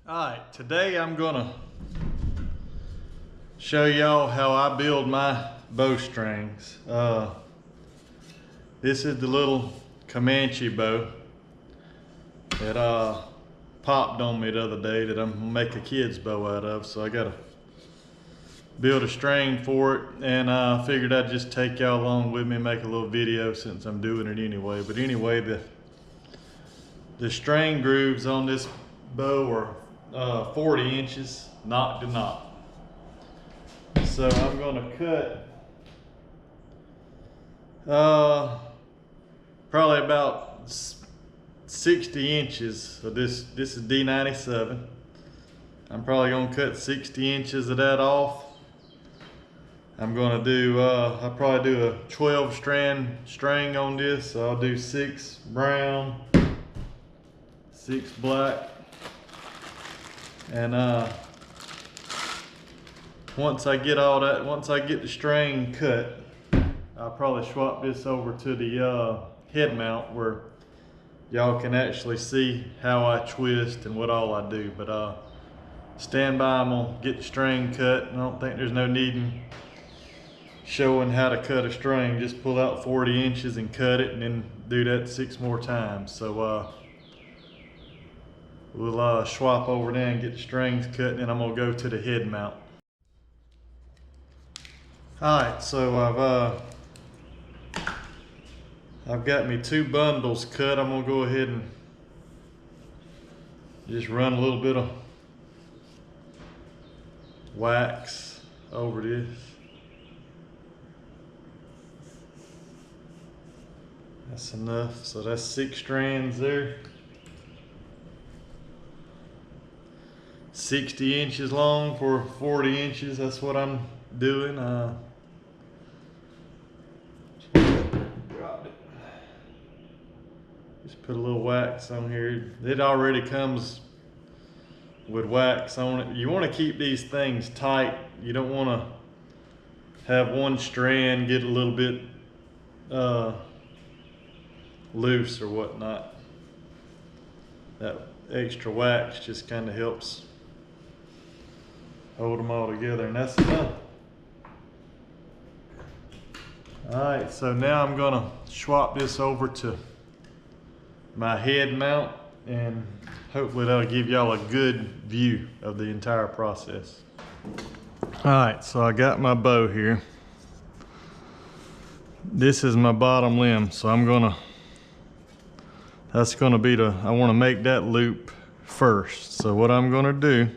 Alright, today I'm gonna show y'all how I build my bowstrings. This is the little Comanche bow that popped on me the other day that I'm gonna make a kid's bow out of. So I gotta build a string for it, and I figured I'd just take y'all along with me and make a little video since I'm doing it anyway. But anyway, the string grooves on this bow are 40 inches knot to knot. So I'm gonna cut probably about 60 inches of this. This is D97. I'm probably gonna cut 60 inches of that off. I'm gonna do, I'll probably do a 12 strand string on this. So I'll do 6 brown, 6 black, and once I get all that, once I get the string cut, I'll probably swap this over to the head mount where y'all can actually see how I twist and what all I do. But stand by, I'm gonna get the string cut. I don't think there's no need in showing how to cut a string. Just pull out 40 inches and cut it, and then do that 6 more times. So we'll swap over there and get the strings cut, and then I'm gonna go to the head mount. Alright, so I've got me 2 bundles cut. I'm gonna go ahead and just run a little bit of wax over this. That's enough. So that's 6 strands there. 60 inches long for 40 inches. That's what I'm doing. Just put a little wax on here. It already comes with wax on it. You want to keep these things tight. You don't want to have one strand get a little bit loose or whatnot. That extra wax just kind of helps hold them all together, and that's enough. Alright, so now I'm gonna swap this over to my head mount, and hopefully that'll give y'all a good view of the entire process. Alright, so I got my bow here. This is my bottom limb, so that's gonna be I wanna make that loop first. So what I'm gonna do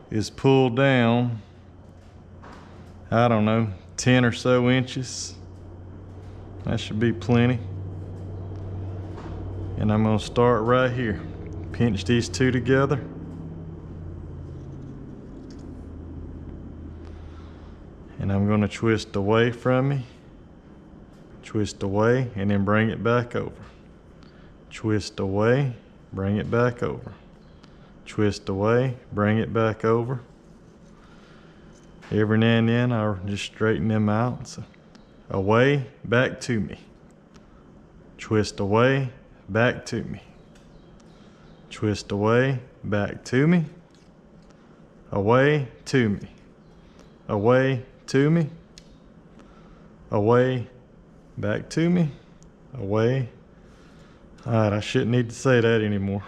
is pull down, I don't know, 10 or so inches. That should be plenty. And I'm gonna start right here. Pinch these 2 together. And I'm gonna twist away from me. Twist away, and then bring it back over. Twist away, bring it back over. Twist away, bring it back over. Every now and then I'll just straighten them out. So, away, back to me. Twist away, back to me. Twist away, back to me. Away, to me. Away, to me. Away, back to me. Away. Alright, I shouldn't need to say that anymore.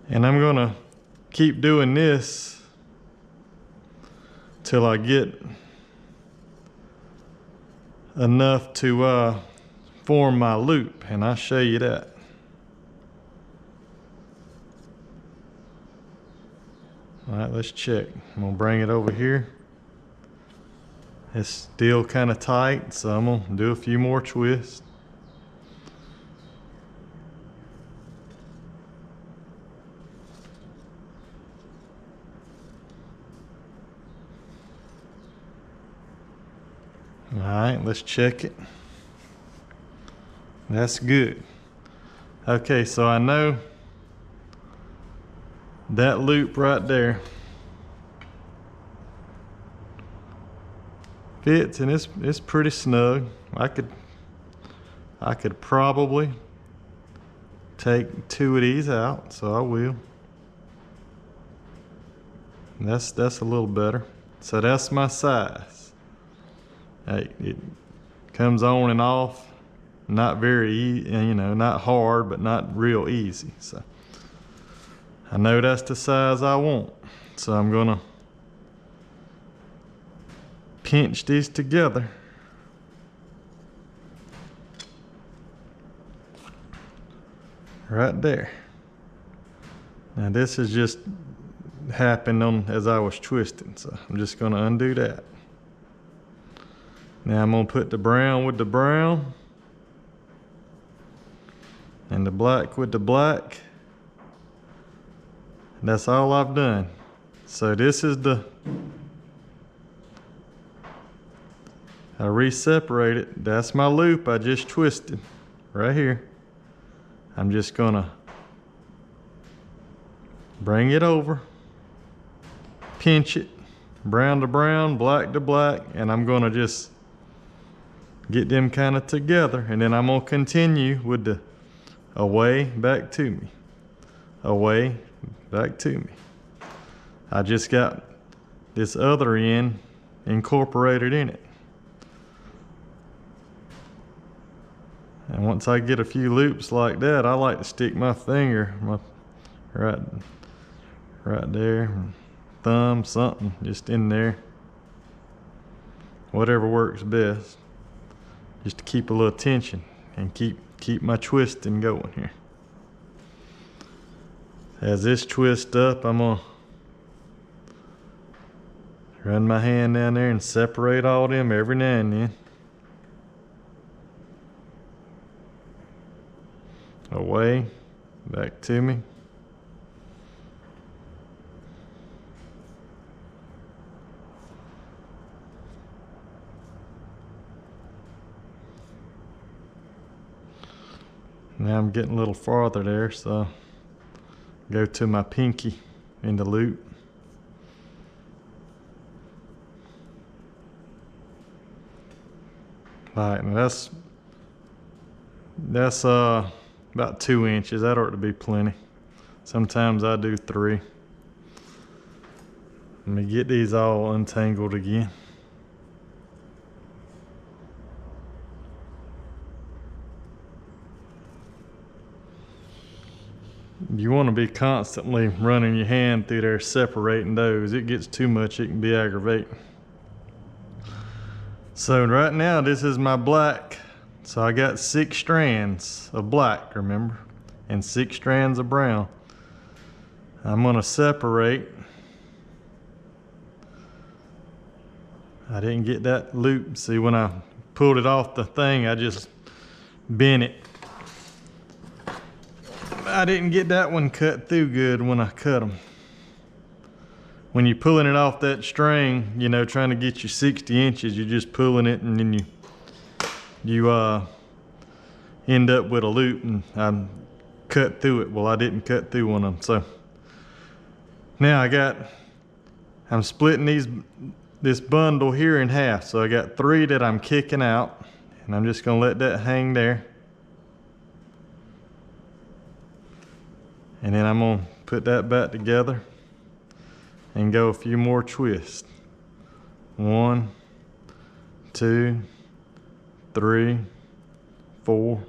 And I'm gonna keep doing this till I get enough to form my loop, and I'll show you that. Alright, let's check. I'm gonna bring it over here. It's still kind of tight, so I'm gonna do a few more twists. Alright, let's check it. That's good. Okay, so I know that loop right there fits, and it's pretty snug. I could probably take 2 of these out, so I will. And that's a little better. So that's my size. Hey, it comes on and off, not very you know, not hard, but not real easy. So I know that's the size I want. So I'm gonna pinch these together. Right there. Now this has just happened on as I was twisting, so I'm just gonna undo that. Now I'm gonna put the brown with the brown and the black with the black. And that's all I've done. So this is I re-separate it. That's my loop I just twisted right here. I'm just gonna bring it over, pinch it, brown to brown, black to black, and I'm gonna just get them kind of together, and then I'm gonna continue with the away, back to me, away, back to me. I just got this other end incorporated in it. And once I get a few loops like that, I like to stick my finger right there, thumb, something just in there. Whatever works best. Just to keep a little tension and keep my twisting going here. As this twists up, I'm gonna run my hand down there and separate all them every now and then. Away, back to me. Now I'm getting a little farther there, so go to my pinky in the loop. All right, now that's about 2 inches. That ought to be plenty. Sometimes I do 3. Let me get these all untangled again. You want to be constantly running your hand through there separating those. It gets too much, it can be aggravating. So right now this is my black. So I got 6 strands of black, remember, and 6 strands of brown. I'm gonna separate. I didn't get that loop. See, when I pulled it off the thing, I just bent it. I didn't get that one cut through good when I cut them. When you're pulling it off that string, you know, trying to get you 60 inches, you're just pulling it and then you end up with a loop, and I cut through it. Well, I didn't cut through one of them. So now I'm splitting this bundle here in half. So I got 3 that I'm kicking out, and I'm just gonna let that hang there. And then I'm gonna put that back together and go a few more twists. 1, 2, 3, 4.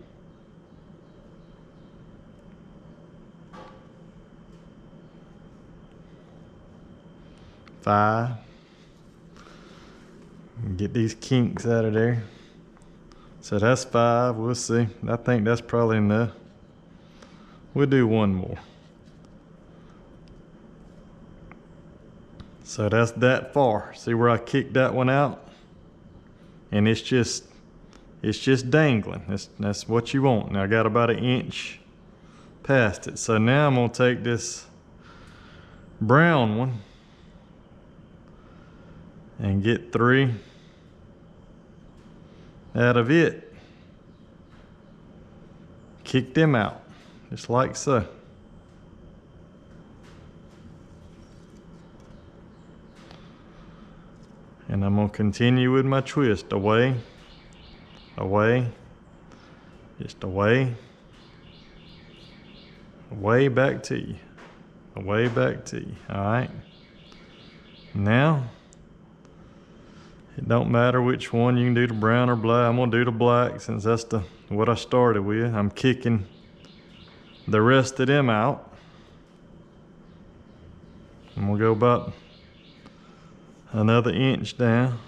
5. Get these kinks out of there. So that's 5, we'll see. I think that's probably enough. We'll do 1 more. So that's that far. See where I kicked that one out? And it's just dangling. That's what you want. Now I got about 1 inch past it. So now I'm gonna take this brown one and get 3 out of it. Kick them out, just like so. And I'm gonna continue with my twist. Away, away, just away, way back to you, way back to you. All right. Now, it don't matter which one, you can do the brown or black. I'm gonna do the black since that's what I started with. I'm kicking the rest of them out. And we'll go about another inch down.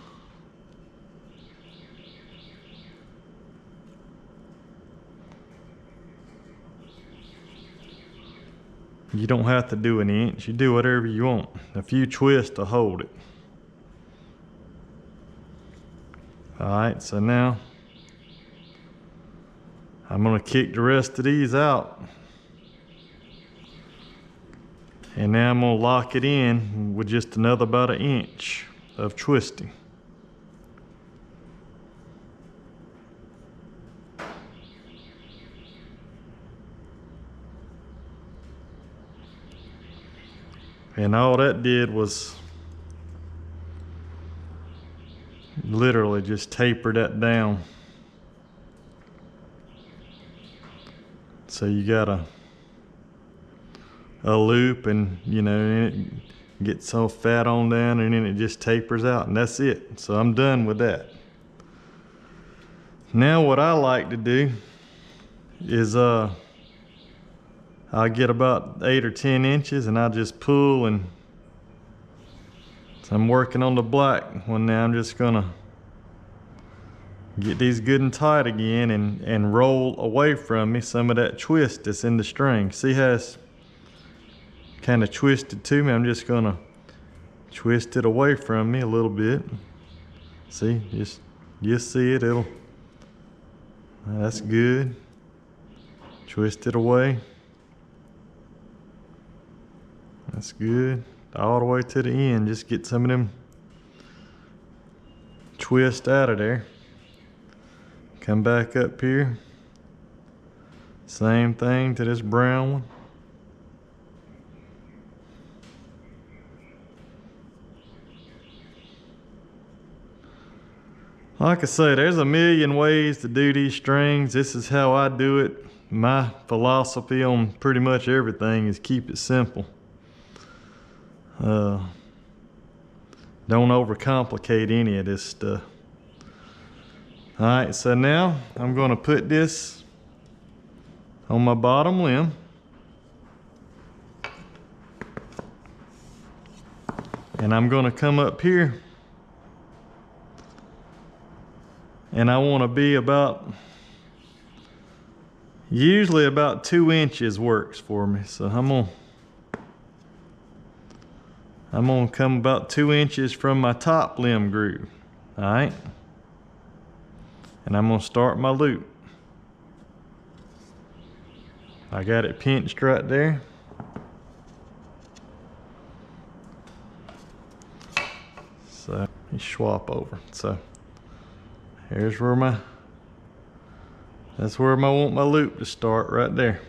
You don't have to do an inch, you do whatever you want. A few twists to hold it. All right, so now I'm gonna kick the rest of these out. And now I'm gonna lock it in with just another about an inch of twisting. And all that did was literally just taper that down. So you got a loop, and you know, and it gets so fat on down, and then it just tapers out, and that's it. So I'm done with that. Now what I like to do is I'll get about 8 or 10 inches and I'll just pull, and so I'm working on the black one now. I'm just gonna get these good and tight again and roll away from me some of that twist that's in the string. See how it's kind of twisted to me? I'm just gonna twist it away from me a little bit. See, just see it, that's good. Twist it away. That's good. All the way to the end. Just get some of them twists out of there. Come back up here. Same thing to this brown one. Like I say, there's a million ways to do these strings. This is how I do it. My philosophy on pretty much everything is keep it simple. Don't overcomplicate any of this stuff. All right, so now I'm gonna put this on my bottom limb. And I'm gonna come up here, and I wanna be usually about 2 inches works for me. So I'm gonna come about 2 inches from my top limb groove. All right. And I'm gonna start my loop. I got it pinched right there. So let me swap over. So here's where that's where I want my loop to start, right there.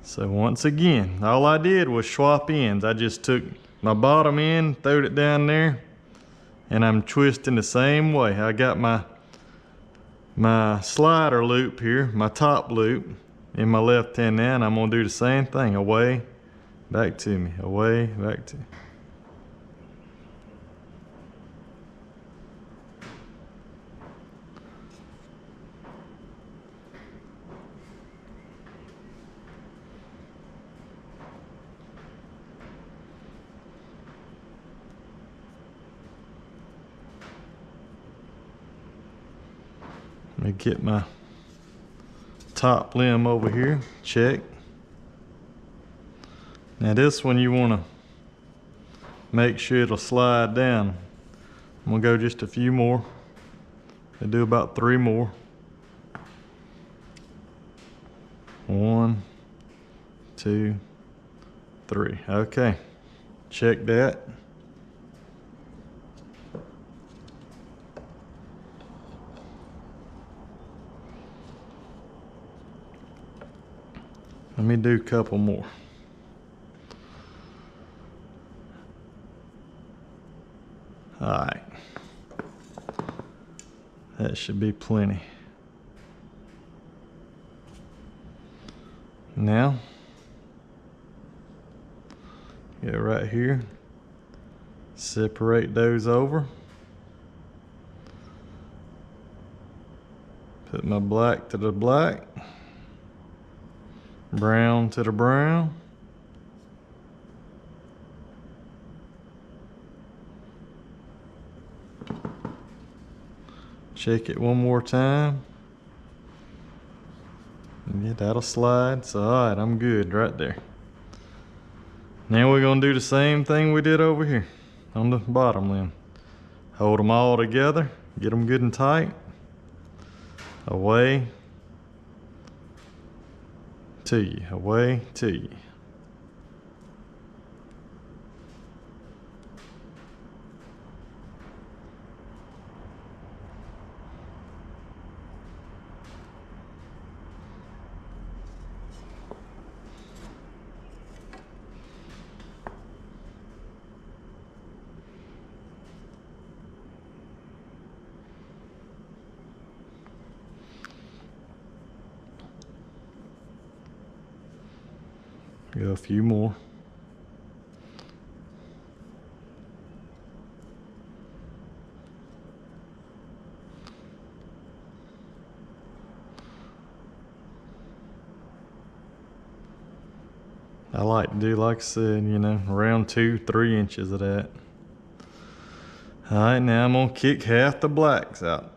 So once again, all I did was swap ends. I just took my bottom end, throwed it down there, and I'm twisting the same way. I got my slider loop here, my top loop in my left hand now, and I'm gonna do the same thing. Away, back to me, away, back to me. Let me get my top limb over here, check. Now this one you wanna make sure it'll slide down. I'm gonna go just a few more. I'll do about 3 more. 1, 2, 3. Okay, check that. Let me do a couple more. All right. That should be plenty. Now, get right here, separate those over. Put my black to the black, brown to the brown. Check it one more time. Yeah, that'll slide. So all right, I'm good right there. Now we're gonna do the same thing we did over here on the bottom limb. Hold them all together, get them good and tight. Away to you, away to you. Go a few more. I like to do, like I said, you know, around 2-3 inches of that. All right, now I'm gonna kick half the blacks out.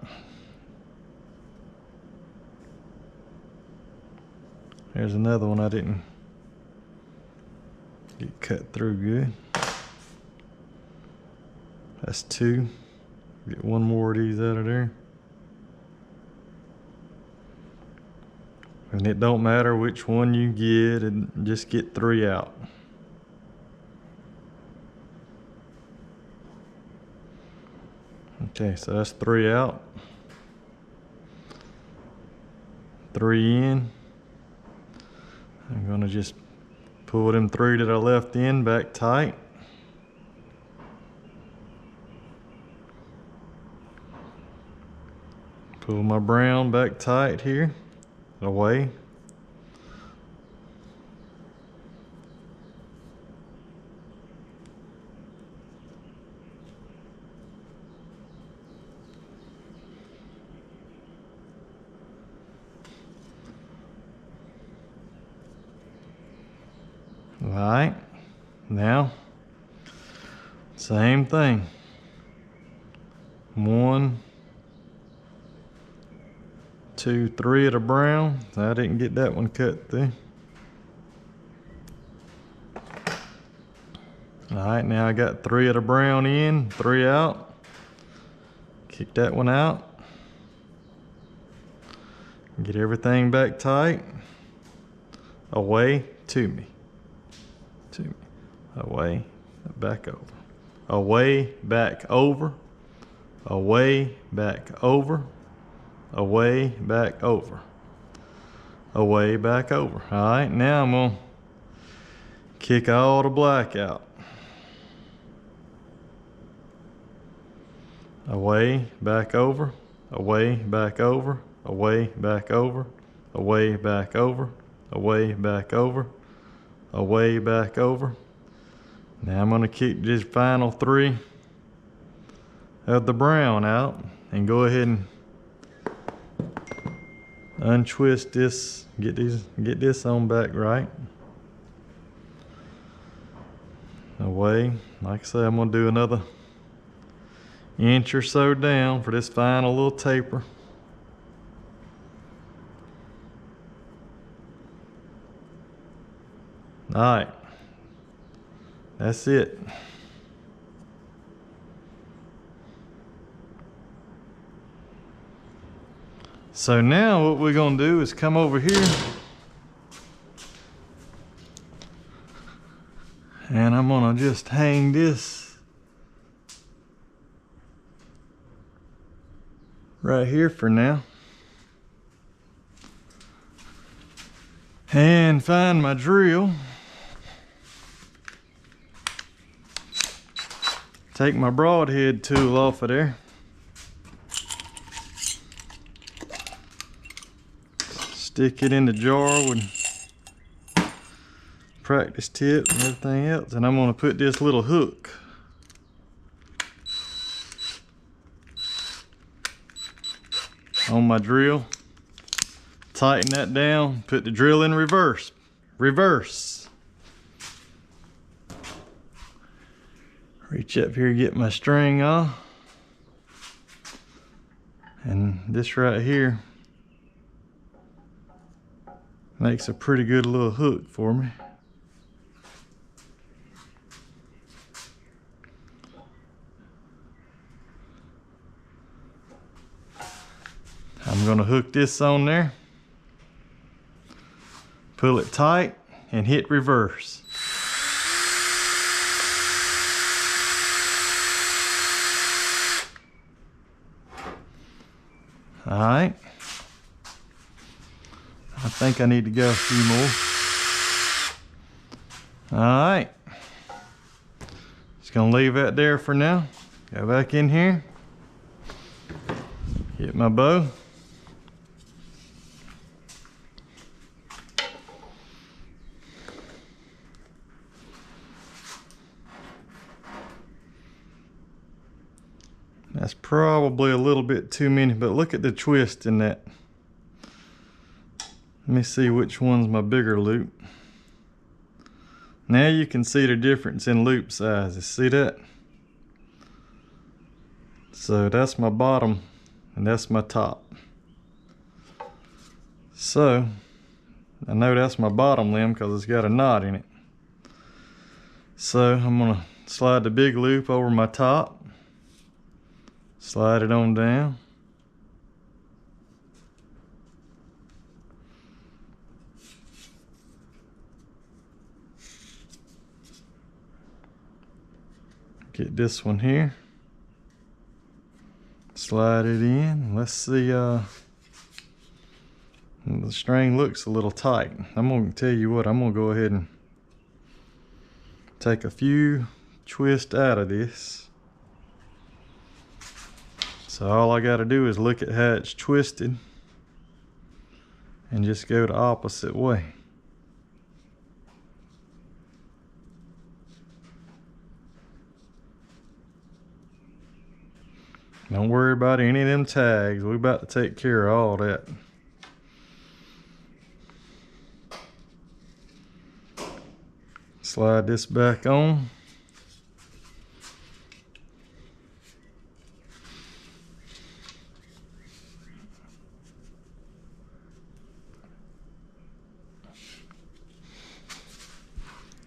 There's another one I didn't get cut through good. That's 2. Get one more of these out of there. And it don't matter which one you get, and just get 3 out. Okay, so that's 3 out. 3 in. I'm gonna just pull them 3 that I left in back tight. Pull my brown back tight here. Away. All right, now same thing. 1, 2, 3 of the brown. I didn't get that one cut through. All right, now I got 3 of the brown in, 3 out. Kick that one out. Get everything back tight. Away to me. To me. Away, back over. Away, back over. Away, back over. Away, back over. Away, back over. All right, now I'm gonna kick all the black out. Away, back over. Away, back over. Away, back over. Away, back over. Away, back over. Away, back over. Now I'm gonna kick this final 3 of the brown out and go ahead and untwist this, get this on back right. Away. Like I said, I'm gonna do another inch or so down for this final little taper. All right, that's it. So now what we're gonna do is come over here and I'm gonna just hang this right here for now. And find my drill. Take my broadhead tool off of there. Stick it in the jar with practice tips and everything else. And I'm gonna put this little hook on my drill, tighten that down, put the drill in reverse. Reach up here, get my string off. And this right here makes a pretty good little hook for me. I'm gonna hook this on there, pull it tight, and hit reverse. All right. I think I need to go a few more. All right. Just gonna leave that there for now. Go back in here, get my bow. That's probably a little bit too many, but look at the twist in that. Let me see which one's my bigger loop. Now you can see the difference in loop sizes. See that? So that's my bottom and that's my top. So I know that's my bottom limb because it's got a knot in it. So I'm gonna slide the big loop over my top. Slide it on down. Get this one here. Slide it in. Let's see, the string looks a little tight. I'm gonna tell you what, I'm gonna go ahead and take a few twists out of this. So all I got to do is look at how it's twisted and just go the opposite way. Don't worry about any of them tags. We're about to take care of all that. Slide this back on.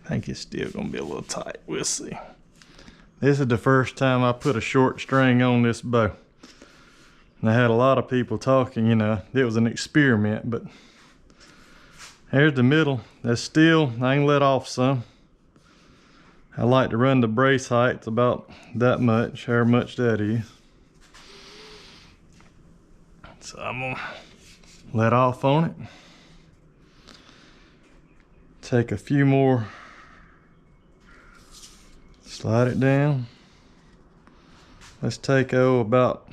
I think it's still gonna be a little tight. We'll see. This is the first time I put a short string on this bow. And I had a lot of people talking, you know, it was an experiment, but here's the middle. That's still, I can let off some. I like to run the brace heights about that much, however much that is. So I'm gonna let off on it. Take a few more. Slide it down. Let's take about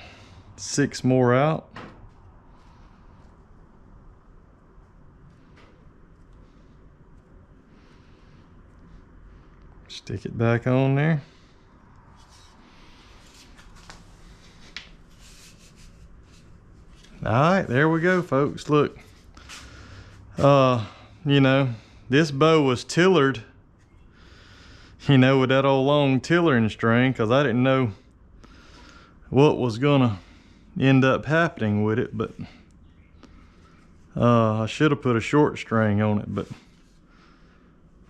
6 more out. Stick it back on there. All right, there we go, folks. Look, you know, this bow was tillered, you know, with that old long tillering string, because I didn't know what was gonna end up happening with it, but I should have put a short string on it, but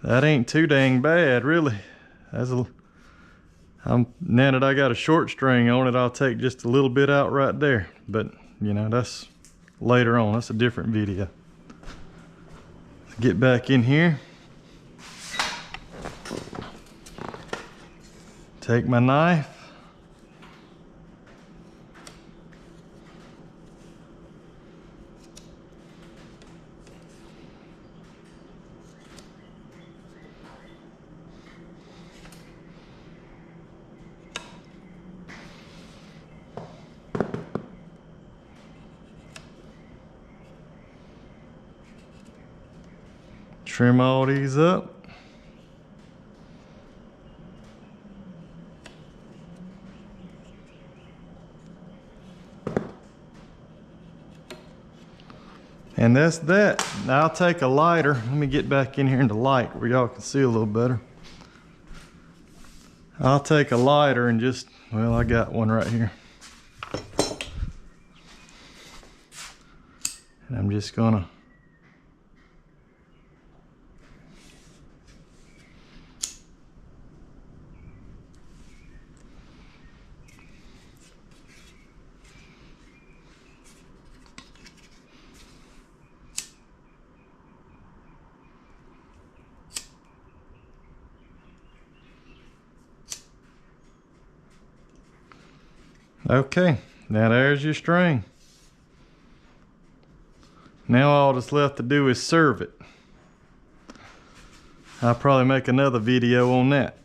that ain't too dang bad, really. Now that I got a short string on it, I'll take just a little bit out right there, but you know, that's later on. That's a different video. Get back in here. Take my knife. Trim all these up. And that's that. Now I'll take a lighter. Let me get back in here in the light where y'all can see a little better. I'll take a lighter and just, well, I got one right here. And I'm just gonna okay, now there's your string. Now all that's left to do is serve it. I'll probably make another video on that.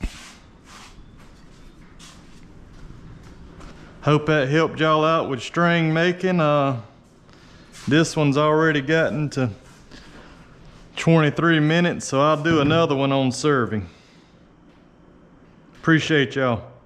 Hope that helped y'all out with string making. This one's already gotten to 23 minutes, so I'll do another one on serving. Appreciate y'all.